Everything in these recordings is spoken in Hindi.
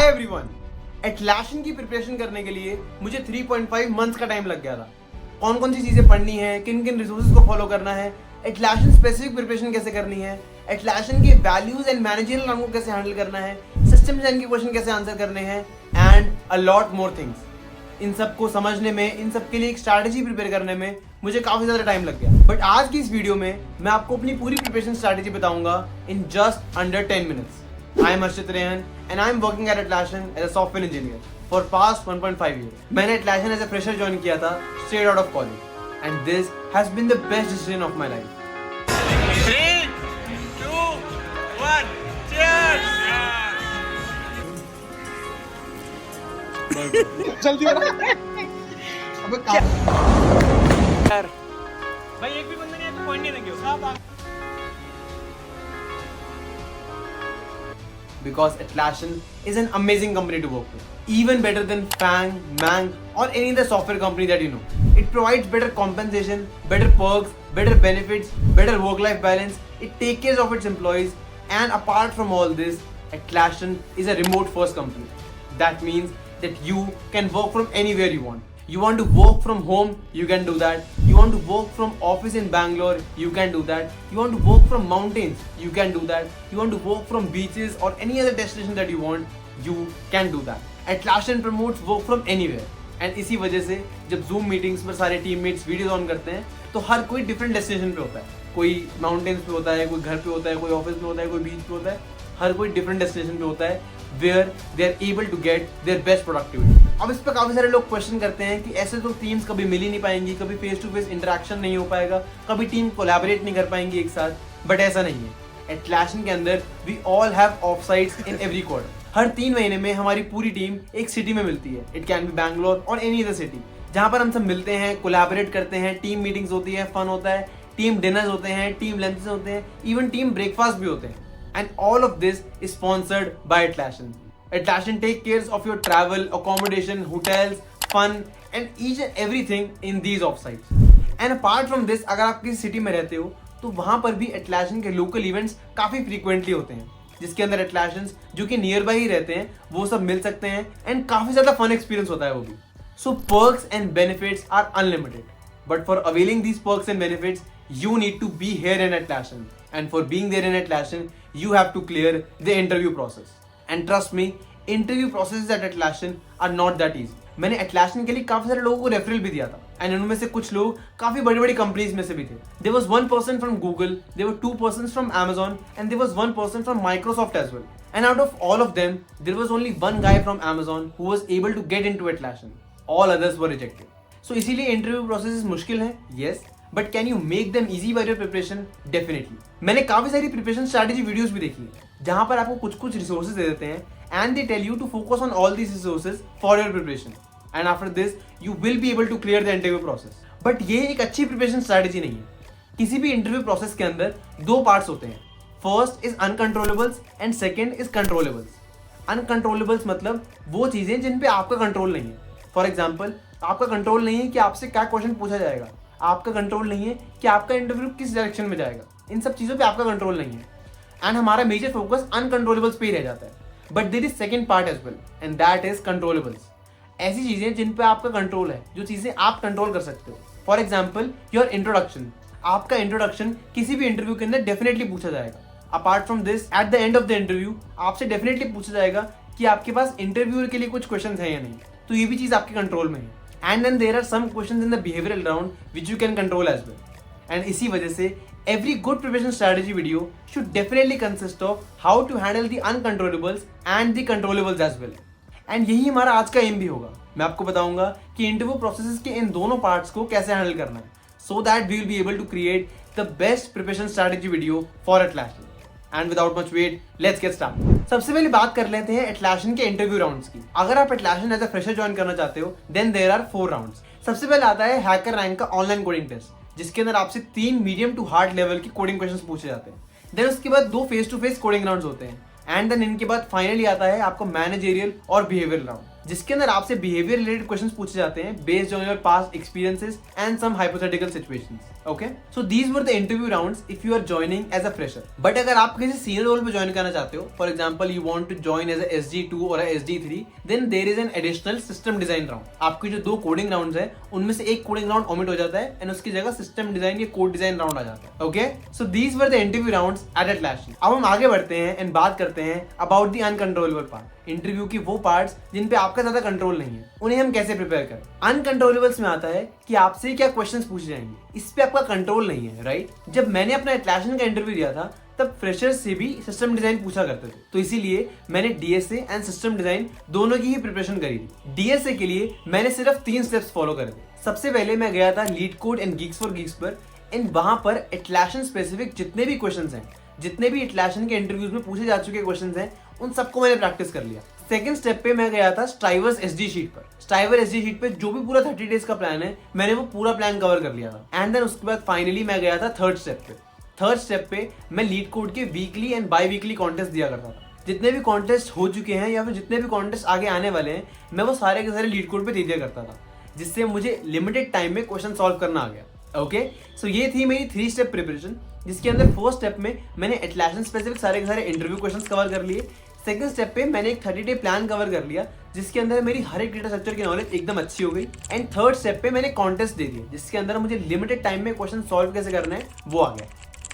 हाय एवरीवन, एटलाशन की प्रिपरेशन करने के लिए मुझे 3.5 मंथ्स का टाइम लग गया था। कौन कौन सी चीज़ें पढ़नी है, किन किन रिसोर्सेज को फॉलो करना है, एटलाशन स्पेसिफिक प्रिपरेशन कैसे करनी है, एटलाशन के वैल्यूज एंड मैनेजरियल काम को कैसे हैंडल करना है, सिस्टम डिजाइन के क्वेश्चन कैसे आंसर करने हैं and a lot more things. इन सब को समझने में, इन सब के लिए एक स्ट्रैटेजी प्रिपेयर करने में मुझे काफी ज्यादा टाइम लग गया। बट आज की इस वीडियो में मैं आपको अपनी पूरी प्रिपरेशन स्ट्रैटेजी बताऊंगा in just under 10 minutes. I am Arshit Rehan and I am working at Atlassian as a software engineer for past 1.5 years. मैंने Atlassian as a fresher join किया था straight out of college and this has been the best decision of my life. 3, 2, 1, cheers! जल्दी अबे यार भाई एक भी बंदा नहीं है तो पॉइंट नहीं देंगे सब। Because Atlassian is an amazing company to work with. Even better than Fang, Mang or any other software company that you know. It provides better compensation, better perks, better benefits, better work-life balance. It takes care of its employees, and apart from all this, Atlassian is a remote-first company. That means that you can work from anywhere you want. You want to work from home, you can do that. You want to work from office in Bangalore, you can do that. You want to work from mountains, you can do that. You want to work from beaches or any other destination that you want, you can do that. Atlassian promotes work from anywhere. And इसी वजह से जब Zoom meetings पर सारे teammates वीडियोस ऑन करते हैं तो हर कोई डिफरेंट डेस्टिनेशन पे होता है। कोई माउंटेन्स पे होता है, कोई घर पे होता है, कोई ऑफिस में होता है, कोई बीच पे होता है। हर कोई डिफरेंट डेस्टिनेशन पे होता है where they are able to get their best productivity. अब इस पर काफी सारे लोग क्वेश्चन करते हैं कि ऐसे तो टीम्स कभी मिल ही नहीं पाएंगी, कभी फेस टू फेस इंटरेक्शन नहीं हो पाएगा, कभी टीम कोलैबोरेट नहीं कर पाएंगी एक साथ। बट ऐसा नहीं है। Atlassian के अंदर we all have off sites in every quarter. हर 3 महीने में हमारी पूरी टीम एक सिटी में मिलती है। इट कैन बी बैंगलोर और एनी अदर सिटी, जहाँ पर हम सब मिलते हैं, कोलैबोरेट करते हैं, टीम मीटिंग्स होती है, फन होता है, टीम डिनर्स होते हैं, टीम लंचेस होते हैं, इवन टीम ब्रेकफास्ट भी होते हैं। And all of this is sponsored by Atlassian. Atlassian take cares of your travel, accommodation, hotels, fun and each and everything in these offsites. And apart from this, अगर आप किसी सिटी में रहते हो तो वहाँ पर भी Atlassian के लोकल इवेंट्स काफ़ी फ्रीक्वेंटली होते हैं, जिसके अंदर Atlassians जो कि नियर बाई ही रहते हैं वो सब मिल सकते हैं एंड काफ़ी ज़्यादा फन एक्सपीरियंस होता है वो भी। So perks and benefits are unlimited, but for availing these perks and benefits you need to be here in Atlassian, and for being there in Atlassian you have to clear the interview process. And trust me, interview processes at Atlassian are not that easy. मैंने Atlassian के लिए काफी सारे लोगों को रेफरल भी दिया था एंड उनमें से कुछ लोग काफी बड़ी बड़ी कंपनीज में से भी थे। There was one person from Google, there were 2 persons from Amazon and there was 1 person from Microsoft as well. And out of all of them, there was only 1 guy from Amazon who was able to get into Atlassian. All others were rejected. So इसीलिए इंटरव्यू प्रोसेस मुश्किल है, yes. But can you make them easy by your preparation? Definitely. मैंने काफी सारी प्रिपरेशन स्ट्रैटेजी वीडियोस भी देखी है जहां पर आपको कुछ कुछ रिसोर्सेज दे देते हैं and they tell you to focus on all these resources for your preparation and after this you will be able to clear the interview process. But ये एक अच्छी प्रिपरेशन स्ट्रैटेजी नहीं है। किसी भी इंटरव्यू प्रोसेस के अंदर 2 पार्ट्स होते हैं। First is uncontrollables and second is controllables. Uncontrollables मतलब वो चीजें जिन पे आपका कंट्रोल नहीं है। फॉर एग्जाम्पल, आपका कंट्रोल नहीं है कि आपसे क्या क्वेश्चन पूछा जाएगा, आपका कंट्रोल नहीं है कि आपका इंटरव्यू किस डायरेक्शन में जाएगा, इन सब चीज़ों पे आपका कंट्रोल नहीं है एंड हमारा मेजर फोकस अनकंट्रोलेबल्स पे ही रह जाता है। But there is second part as well and that is controllables. ऐसी चीज़ें जिन पे आपका कंट्रोल है, जो चीज़ें आप कंट्रोल कर सकते हो। For example, your introduction. आपका इंट्रोडक्शन किसी भी इंटरव्यू के अंदर डेफिनेटली पूछा जाएगा। Apart from this, eight the end of the interview आपसे डेफिनेटली पूछा जाएगा कि आपके पास इंटरव्यूअर के लिए कुछ क्वेश्चन है या नहीं, तो ये भी चीज़ आपके कंट्रोल में है। And then there are some questions in the behavioral round which you can control as well. And इसी वजह से every good preparation strategy video should definitely consist of how to handle the uncontrollables and the controllables as well. And यही हमारा आज का एम भी होगा। मैं आपको बताऊंगा कि इंटरव्यू प्रोसेसेस के इन दोनों पार्ट्स को कैसे हैंडल करना है, so that we will be able to create the best preparation strategy video for Atlassian. And without much wait, let's get started. सबसे पहले बात कर लेते हैं Atlassian के इंटरव्यू राउंड्स की। अगर आप Atlassian as a fresher join करना चाहते हो, देन देयर आर 4 राउंड्स। सबसे पहले आता है हैकर रैंक का ऑनलाइन कोडिंग टेस्ट, जिसके अंदर आपसे 3 मीडियम टू हार्ड लेवल की कोडिंग क्वेश्चंस पूछे जाते हैं। देन उसके बाद 2 face to face coding rounds होते हैं एंड देन इनके बाद फाइनली आता है आपका मैनेजरियल और बिहेवियरल राउंड। जिसके अंदर आपसे बिहेवियर रिलेटेड क्वेश्चंस पूछे जाते हैं based on your past experiences and some hypothetical situations. Okay, so these were the interview rounds if you are joining as a fresher. But अगर आप किसी सीनियर रोल पे ज्वाइन करना चाहते हो, for example you want to join as a SG2 और SG3, then there is an additional system design round. आपके जो 2 कोडिंग राउंड्स है उनमें से एक कोडिंग राउंड ओमिट हो जाता है एंड उसकी जगह सिस्टम डिजाइन या कोड डिजाइन राउंड आ जाता है. Okay, so these were the interview rounds at Atlassian. अब हम आगे बढ़ते हैं एंड बात करते हैं about the uncontrollable part. Interview की वो पार्ट्स जिन पे आपका ज्यादा कंट्रोल नहीं है, उन्हें हम कैसे प्रिपेयर करें. अनकंट्रोलेबल्स में आता है कि आपसे क्या क्वेश्चंस पूछे जाएंगे, इस पे आपका कंट्रोल नहीं है, राइट. जब मैंने अपना Atlassian का इंटरव्यू दिया था तब फ्रेशर्स से भी सिस्टम डिजाइन पूछा करते थे, तो इसीलिए मैंने DSA एंड सिस्टम डिजाइन दोनों की ही प्रिपरेशन करी थी. DSA के लिए मैंने सिर्फ 3 स्टेप्स फॉलो करे थे. सबसे पहले मैं गया था LeetCode and Geeks for Geeks पर, एंड वहां पर Atlassian स्पेसिफिक जितने भी क्वेश्चंस हैं, जितने भी Atlassian के इंटरव्यूज में पूछे जा चुके क्वेश्चंस हैं, उन सबको मैंने प्रैक्टिस कर लिया. सेकंड स्टेप पे मैं गया था Strivers SG शीट पर. Striver SG शीट पे जो भी पूरा 30 डेज का प्लान है, मैंने वो पूरा प्लान कवर कर लिया था. एंड देन उसके बाद फाइनली मैं गया था थर्ड स्टेप पे. थर्ड स्टेप पे मैं LeetCode के weekly and by weekly contest दिया करता था. जितने भी कॉन्टेस्ट हो चुके हैं या फिर जितने भी कॉन्टेस्ट आगे आने वाले हैं, मैं वो सारे के सारे LeetCode पे दे दिया करता था, जिससे मुझे लिमिटेड टाइम में क्वेश्चन सॉल्व करना आ गया. ओके, सो ये थी मेरी 3 स्टेप प्रिपरेशन, जिसके अंदर फर्स्ट स्टेप में मैंने Atlassian स्पेसिफिक सारे के सारे इंटरव्यू क्वेश्चंस कवर कर लिए. सेकंड स्टेप पे मैंने एक 30 डे प्लान कवर कर लिया, जिसके अंदर मेरी हर एक डेटा स्ट्रक्चर की नॉलेज एकदम अच्छी हो गई. एंड थर्ड स्टेप पे मैंने कॉन्टेस्ट दे दिया, जिसके अंदर मुझे लिमिटेड टाइम में क्वेश्चन सॉल्व कैसे करना है वो आ गया,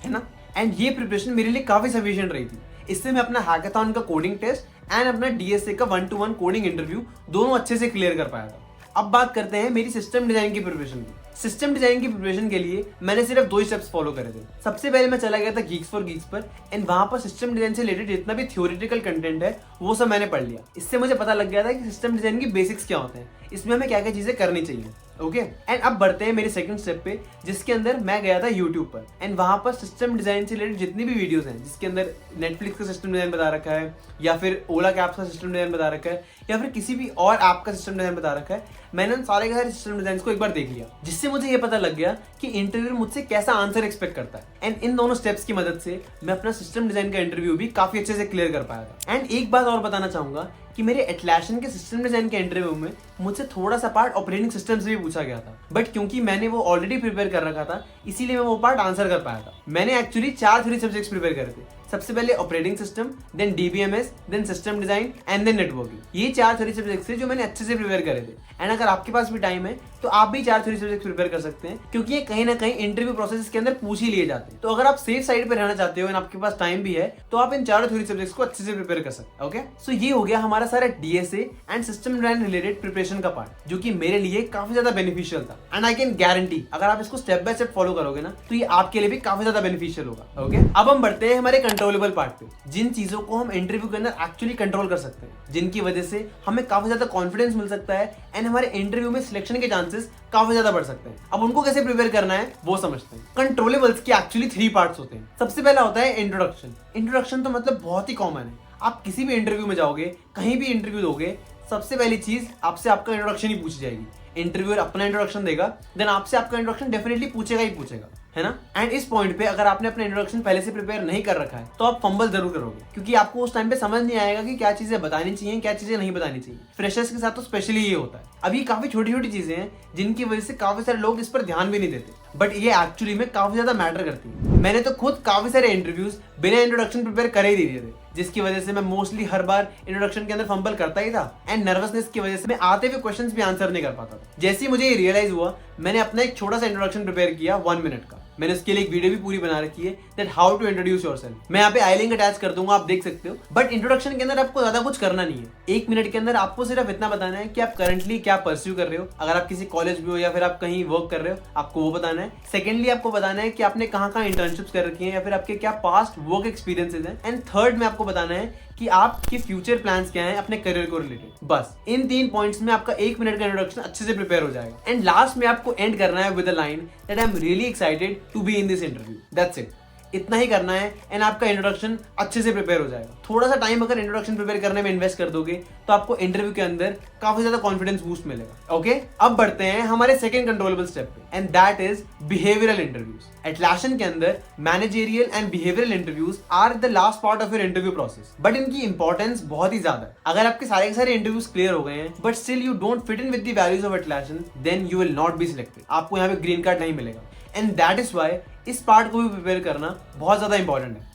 है ना. एंड ये प्रिपरेशन मेरे लिए काफी सफिशिएंट रही थी. इससे मैं अपना हैकाथॉन का कोडिंग टेस्ट एंड अपना DSA का 1-to-1 कोडिंग इंटरव्यू दोनों अच्छे से क्लियर कर पाया था. अब बात करते हैं मेरी सिस्टम डिजाइन की प्रिपरेशन की. सिस्टम डिजाइन की प्रिपरेशन के लिए मैंने सिर्फ 2 स्टेप्स फॉलो करे थे. सबसे पहले मैं चला गया था Geeks for Geeks पर, एंड वहां पर सिस्टम डिजाइन से रिलेटेड जितना भी थ्योरेटिकल कंटेंट है वो सब मैंने पढ़ लिया. इससे मुझे पता लग गया था कि सिस्टम डिजाइन की बेसिक्स क्या होते हैं, इसमें हमें क्या क्या चीजें करनी चाहिए. ओके, एंड अब बढ़ते हैं मेरे सेकंड स्टेप पे, जिसके अंदर मैं गया था YouTube पर. एंड वहां पर सिस्टम डिजाइन से रिलेटेड जितनी भी वीडियोस हैं, जिसके अंदर Netflix का सिस्टम डिजाइन बता रखा है, या फिर ओला कैप्स का सिस्टम डिजाइन बता रखा है, या फिर किसी भी और ऐप का सिस्टम डिजाइन बता रखा है, मैंने उन सारे के सारे सिस्टम डिजाइन को एक बार देख लिया, जिससे मुझे ये पता लग गया कि इंटरव्यू मुझसे कैसा आंसर एक्सपेक्ट करता है. एंड इन दोनों स्टेप्स की मदद से मैं अपना सिस्टम डिजाइन का इंटरव्यू भी काफी अच्छे से क्लियर कर पाया था. एंड एक बात और बताना चाहूंगा कि मेरे Atlassian के सिस्टम डिजाइन के इंटरव्यू में मुझसे थोड़ा सा पार्ट ऑपरेटिंग सिस्टम से भी पूछा गया था, बट क्योंकि मैंने वो ऑलरेडी प्रिपेयर कर रखा था, इसीलिए मैं वो पार्ट आंसर कर पाया था. मैंने एक्चुअली 4 थ्योरी सब्जेक्ट्स प्रिपेयर करे थे. सबसे पहले operating system, then DBMS, then system design and then networking. ये 4 थ्योरी सब्जेक्ट्स थे जो मैंने अच्छे से प्रिपेयर करे थे. एंड अगर आपके पास भी टाइम है तो आप भी 4 थ्योरी सब्जेक्ट्स प्रिपेयर कर सकते हैं, क्योंकि ये कहीं ना कहीं इंटरव्यू प्रोसेस के अंदर पूछ ही लिए जाते हैं. तो अगर आप सेफ साइड पे रहना चाहते हो एंड आपके पास टाइम भी है, तो आप इन 4 थ्योरी सब्जेक्ट्स को अच्छे से प्रिपेयर कर सकते हैं. ओके, सो ये हो गया हमारा सारा DSA and system design related preparation का पार्ट, जो कि मेरे लिए काफी ज्यादा बेनिफिशियल था. एंड आई कैन गारंटी अगर आप इसको स्टेप बाय स्टेप फॉलो करोगे ना, तो ये आपके लिए भी काफी ज्यादा बेनिफिशियल होगा. ओके, अब हम बढ़ते हैं हमारे कंट्रोलेबल पार्ट पे, जिन चीजों को हम इंटरव्यू के अंदर एक्चुअली कंट्रोल कर सकते हैं, जिनकी वजह से हमें काफी ज्यादा कॉन्फिडेंस मिल सकता है एंड हमारे इंटरव्यू में सिलेक्शन के चांसेस काफी ज्यादा बढ़ सकते हैं. अब उनको कैसे प्रिपेयर करना है वो समझते हैं. कंट्रोलेबल्स के एक्चुअली 3 पार्ट्स होते हैं. सबसे पहला होता है इंट्रोडक्शन. इंट्रोडक्शन तो मतलब बहुत ही कॉमन है. आप किसी भी इंटरव्यू में जाओगे, कहीं भी इंटरव्यू दोगे, सबसे पहली चीज आपसे आपका इंट्रोडक्शन ही पूछी जाएगी. इंटरव्यूअर अपना इंट्रोडक्शन देगा, देन आपसे आपका इंट्रोडक्शन डेफिनेटली पूछेगा ही पूछेगा, है ना. एंड इस पॉइंट पे अगर आपने अपना इंट्रोडक्शन पहले से प्रिपेयर नहीं कर रखा है, तो आप फंबल जरूर करोगे, क्योंकि आपको उस टाइम पे समझ नहीं आएगा कि क्या चीजें बतानी चाहिए, क्या चीजें नहीं बतानी चाहिए. फ्रेशर्स के साथ तो स्पेशली ये होता है. अब ये काफी छोटी छोटी चीजें हैं जिनकी वजह से काफी सारे लोग इस पर ध्यान भी नहीं देते, बट ये एक्चुअली में काफी ज्यादा मैटर करती है. मैंने तो खुद काफी सारे इंटरव्यूज बिना इंट्रोडक्शन प्रिपेयर करे ही दे दिए थे, जिसकी वजह से मैं मोस्टली हर बार इंट्रोडक्शन के अंदर फंबल करता ही था. एंड नर्वसनेस की वजह से मैं आते हुए क्वेश्चंस भी आंसर नहीं कर पाता था. जैसे ही मुझे ये रियलाइज हुआ, मैंने अपना एक छोटा सा इंट्रोडक्शन प्रिपेयर किया 1 मिनट का. मैंने उसके लिए एक वीडियो भी पूरी बना रखी है, that how to introduce yourself. मैं यहाँ पे आई लिंक अटैच कर दूंगा, आप देख सकते हो. बट इंट्रोडक्शन के अंदर आपको ज्यादा कुछ करना नहीं है. 1 मिनट के अंदर आपको सिर्फ इतना बताना है कि आप करंटली क्या परस्यू कर रहे हो. अगर आप किसी कॉलेज में हो या फिर आप कहीं वर्क कर रहे हो, आपको वो बताना है. सेकेंडली आपको बताना है कि आपने कहाँ कहाँ इंटर्नशिप्स कर रखी है या फिर आपके क्या पास्ट वर्क एक्सपीरियंसेस हैं. एंड थर्ड में आपको बताना है कि आपके फ्यूचर प्लान्स क्या हैं अपने करियर को रिलेटेड. बस इन 3 पॉइंट्स में आपका 1 मिनट का इंट्रोडक्शन अच्छे से प्रिपेयर हो जाएगा. एंड लास्ट में आपको एंड करना है with a line that I am really excited to be in this interview. That's it. इतना ही करना है एंड आपका इंट्रोडक्शन अच्छे से प्रिपेयर हो जाएगा। थोड़ा सा टाइम अगर इंट्रोडक्शन प्रिपेयर करने में इन्वेस्ट कर दोगे तो आपको इंटरव्यू के अंदर काफी ज्यादा कॉन्फिडेंस बूस्ट मिलेगा। ओके, अब बढ़ते हैं हमारे सेकंड कंट्रोलेबल स्टेप पे and that is behavioural interviews. Atlassian के अंदर managerial and behavioural interviews are the last part of your interview process, but इनकी इंपॉर्टेंस बहुत ही ज्यादा है। अगर आपके सारे के सारे इंटरव्यूज क्लियर हो गए हैं but still you don't fit in with the values of Atlassian, then you will not be selected. आपको यहाँ पे ग्रीन कार्ड नहीं मिलेगा एंड दैट इज वाई इस पार्ट को भी प्रिपेयर करना बहुत ज्यादा इंपॉर्टेंट है।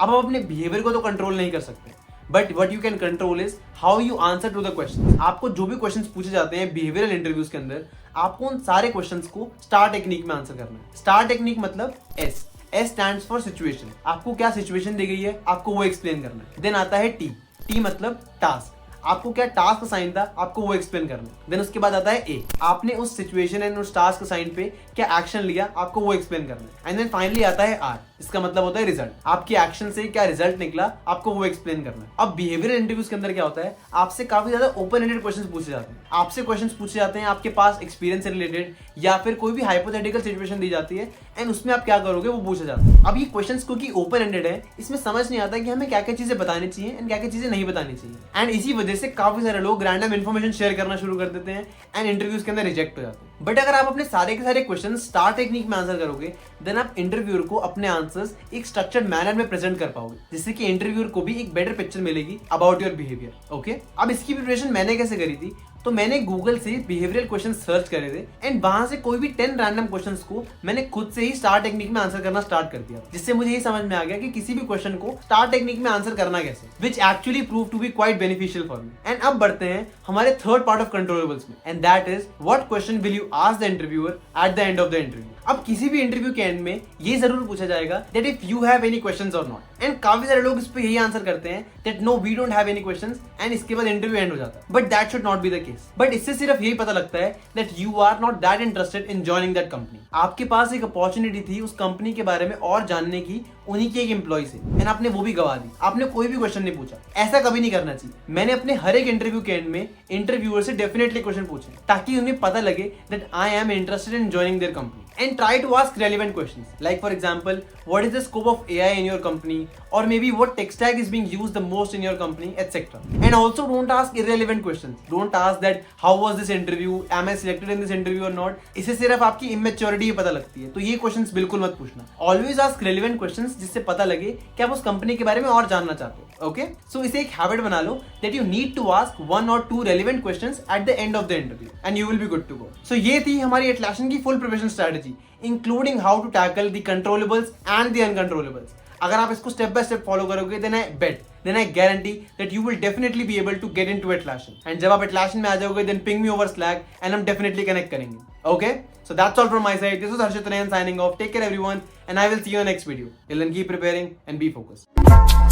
अब आप अपने बिहेवियर को तो कंट्रोल नहीं कर सकते, but what you can control is how you answer to the question. आपको जो भी क्वेश्चन पूछे जाते हैं बिहेवियरल इंटरव्यूज के अंदर, आपको उन सारे क्वेश्चंस को स्टार टेक्निक में आंसर करना है। स्टार टेक्निक मतलब एस स्टैंड्स फॉर सिचुएशन। आपको क्या सिचुएशन दी गई है आपको वो एक्सप्लेन करना है। देन आता है टी मतलब टास्क। आपको क्या टास्क असाइन था आपको वो एक्सप्लेन करना है। देन उसके बाद आता है ए, आपने उस सिचुएशन एंड उस टास्क असाइन पे क्या एक्शन लिया आपको वो एक्सप्लेन करना है। एंड देन फाइनली आता है आर, इसका मतलब होता है रिजल्ट। आपके एक्शन से क्या रिजल्ट निकला आपको वो एक्सप्लेन करना है। अब बिहेवियरल इंटरव्यूज के अंदर क्या होता है, आपसे काफी ज्यादा ओपन एंडेड क्वेश्चंस पूछे जाते हैं। आपसे क्वेश्चंस पूछे जाते हैं आपके पास एक्सपीरियंस से रिलेटेड या फिर कोई भी हाइपोथेटिकल सिचुएशन दी जाती है एंड उसमें आप क्या करोगे वो पूछा जाता है। अब ये क्वेश्चंस क्योंकि ओपन एंडेड है, इसमें समझ नहीं आता कि हमें क्या क्या चीजें बतानी चाहिए एंड क्या क्या चीजें नहीं बतानी चाहिए। एंड इसी वजह से काफी सारे लोग रैंडम इन्फॉर्मेशन शेयर करना शुरू कर देते हैं एंड इंटरव्यूज के अंदर रिजेक्ट हो जाते हैं। बट अगर आप अपने सारे के सारे क्वेश्चन स्टार टेक्निक में आंसर करोगे देन आप इंटरव्यूअर को अपने आंसर्स एक स्ट्रक्चर्ड मैनर में प्रेजेंट कर पाओगे, जिससे कि इंटरव्यूअर को भी एक बेटर पिक्चर मिलेगी अबाउट योर बिहेवियर। ओके, अब इसकी प्रिपरेशन मैंने कैसे करी थी, तो मैंने गूगल से बिहेवियरल क्वेश्चन सर्च करे थे एंड वहां से कोई भी 10 रैंडम क्वेश्चंस को मैंने खुद से ही स्टार टेक्निक में आंसर करना स्टार्ट कर दिया, जिससे मुझे ये समझ में आ गया कि किसी भी क्वेश्चन को स्टार टेक्निक में आंसर करना कैसे, which actually prove to be quite beneficial for me. And अब बढ़ते हैं हमारे थर्ड पार्ट ऑफ कंट्रोलेबल्स में and that is what question will you ask the interviewer at the end of the interview. अब किसी भी इंटरव्यू के एंड में ये जरूर पूछा जाएगा that if you have any questions or not, and काफी सारे लोग इस पे यही आंसर करते हैं that no we don't have any questions and इसके बाद इंटरव्यू एंड हो जाता है। But that should not be the case. But इससे सिर्फ यही पता लगता है that you are not that interested in joining that company. आपके पास एक अपॉर्चुनिटी थी उस कंपनी के बारे में और जानने की उन्हीं के एक एम्प्लॉय से एंड आपने वो भी गवा दी। आपने कोई भी क्वेश्चन नहीं पूछा, ऐसा कभी नहीं करना चाहिए। मैंने अपने हर एक इंटरव्यू के एंड में इंटरव्यूअर से डेफिनेटली क्वेश्चन पूछे ताकि उन्हें पता लगे that I am interested in joining their company and try to ask relevant questions like for example what is the scope of AI in your company or maybe what tech stack is being used the most in your company etc. And also don't ask irrelevant questions. Don't ask that how was this interview, am I selected in this interview or not. इससे सिर्फ आपकी immaturity पता लगती है, तो ये questions बिल्कुल मत पूछना। Always ask relevant questions जिससे पता लगे कि आप उस कंपनी के बारे में और जानना चाहते हो। ओके, सो इसे एक हैबिट बना लो that you need to ask 1 or 2 relevant questions at the end of the interview and you will be good to go. So ये थी हमारी Atlassian की full preparation strategy including how to tackle the controllables and the uncontrollables. अगर आप इसको स्टेप बाय स्टेप फॉलो करोगे then I guarantee that you will definitely be able to get into Atlassian. And जब आप Atlassian में आ जाओगे then ping me over Slack and हम definitely connect करेंगे. Okay? So that's all from my side. This was Harshit Nayan signing off. Take care everyone and I will see you in the next video. Till then keep preparing and be focused.